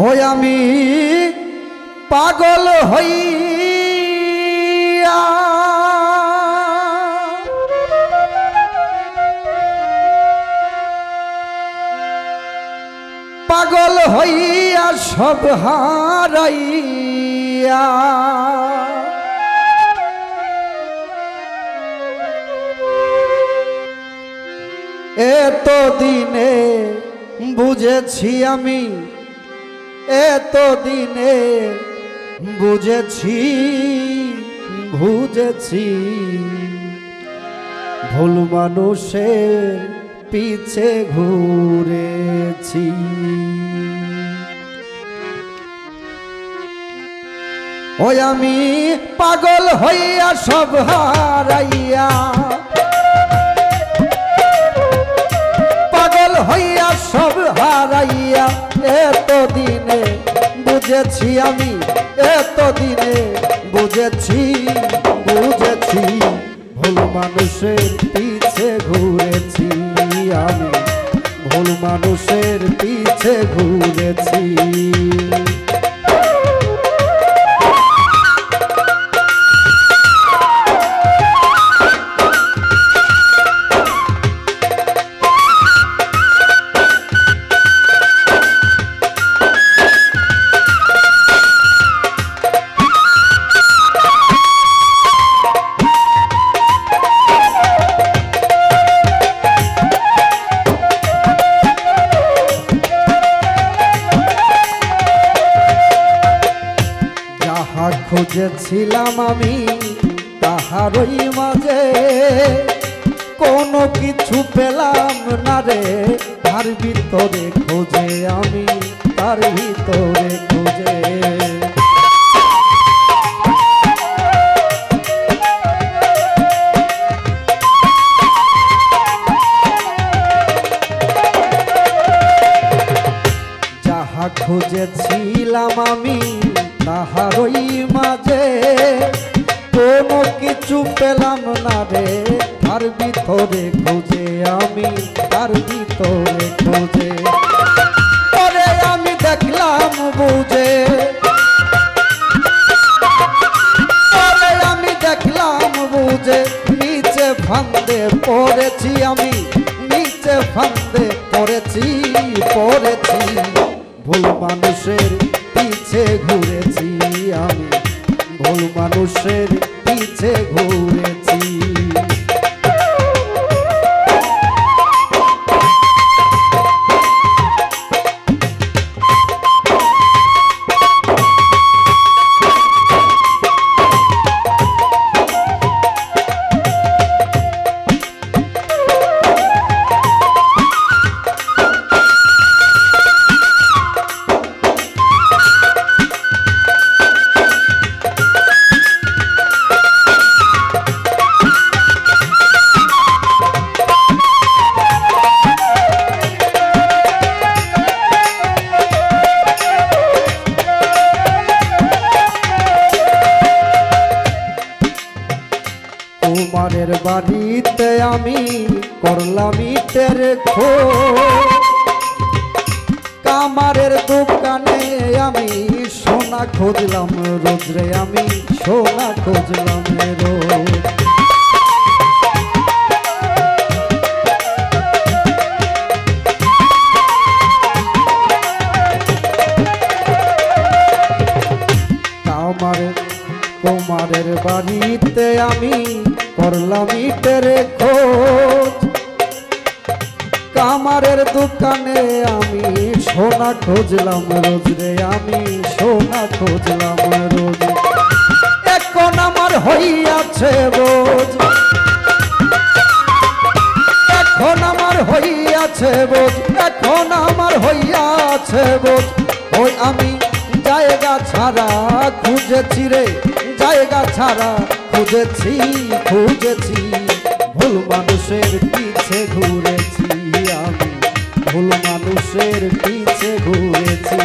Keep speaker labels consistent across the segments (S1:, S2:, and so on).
S1: ওই আমি পাগল হইয়া পাগল হইয়া সব হারাইয়া এত দিনে বুঝেছি আমি এত দিনে বুঝেছি ভুল মানুষের পিছে ঘুরেছি। ওই আমি পাগল হইয়া সব হারাইয়া পাগল হইয়া সব হারাইয়া এত দিনে বুঝেছি আমি এত দিনে বুঝেছি ভুল মানুষের পিছে ঘুরেছি আমি ভুল মানুষের পিছে ঘুরেছি। খুঁজেছিলাম আমি তাহারই মাঝে কোনো কিছু পেলাম না রে তার ভিতরে খোঁজে আমি তার ভিতরে খোঁজে। যাহা খুঁজেছিলাম আমি তাহারই মাঝে কোনো কিছু পেলাম না রে তার ভিতরে খোঁজে আমি তার ভিতরে খোঁজে। পরে আমি দেখলাম বুঝে পরে আমি দেখলাম বুঝে নিচে ফান্দে পড়েছি আমি নিচে ফান্দে পড়েছি ভুল মানুষের পিছে ঘুরেছি আমি ভুল মানুষের পিছে ঘুরেছি। কুমারের বাড়িতে আমি করলাম ইটের খোঁজ কামারের দোকানে আমি সোনা খুঁজলাম রোজ রে আমি সোনা খুঁজলাম রোজ। কুমারের বাড়িতে আমি করলাম ইটের খোঁজ কামারের দোকানে আমি সোনা খুঁজলাম রোজ রে আমি সোনা খুঁজলাম রোজ। এখন আমার হইয়াছে বোঝ এখন আমার হইয়াছে বোঝ এখন আমার হইয়াছে বোঝ। ওই আমি জায়গা ছাড়া খুঁজেছি রে জায়গা ছাড়া খুঁজেছি ভুল মানুষের পিছে ঘুরেছি আমি ভুল মানুষের পিছে ঘুরেছি।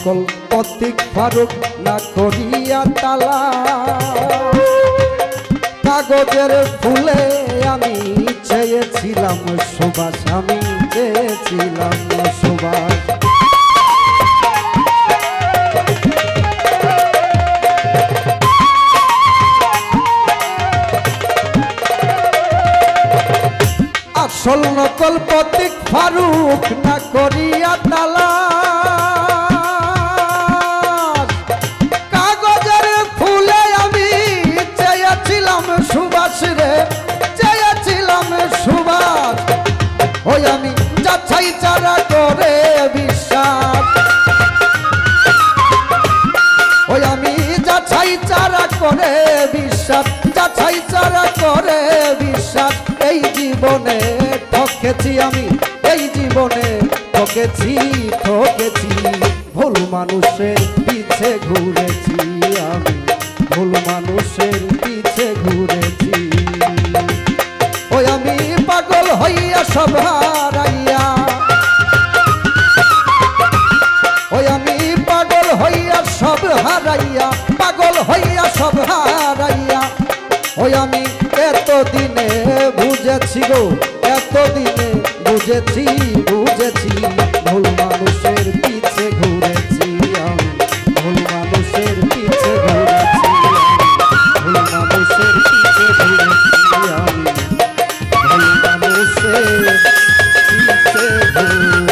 S1: নকল প্রতীক ফারুক না করিয়া তালা কাগজের ফুলে আমি চেয়েছিলাম সুবাস আমি চেয়েছিলাম সুবাস আসল নকল প্রতীক ফারুক না করিয়া তালা কাগজের ফুলে আমি চেয়েছিলাম সুবাস রে চেয়েছিলাম সুবাস ওই আমি যাচাই চারা করে বিশ্বাস ওই আমি যাচাই চারা করে বিশ্বাস যাচাই চারা করে বিশ্বাস এই জীবনে ঠকেছি আমি এই জীবনে ঠকেছি ঠকেছি ভুল মানুষের পিছে ঘুরেছি আমি ভুল মানুষের পিছে ঘুরেছি ওই আমি পাগল হইয়া সব হারাইয়া ওই আমি পাগল হইয়া সব হারাইয়া পাগল হইয়া সব হারাইয়া ওই আমি এতদিনে বুঝেছি গো এতদিনে বুঝেছি বুঝেছি ভুল মানুষের পিছে ঘুরেছি আমি ভুল মানুষের পিছে ঘুরেছি ভুল মানুষের পিছে ঘুরেছি আমি ভুল মানুষের পিছে ঘুরেছি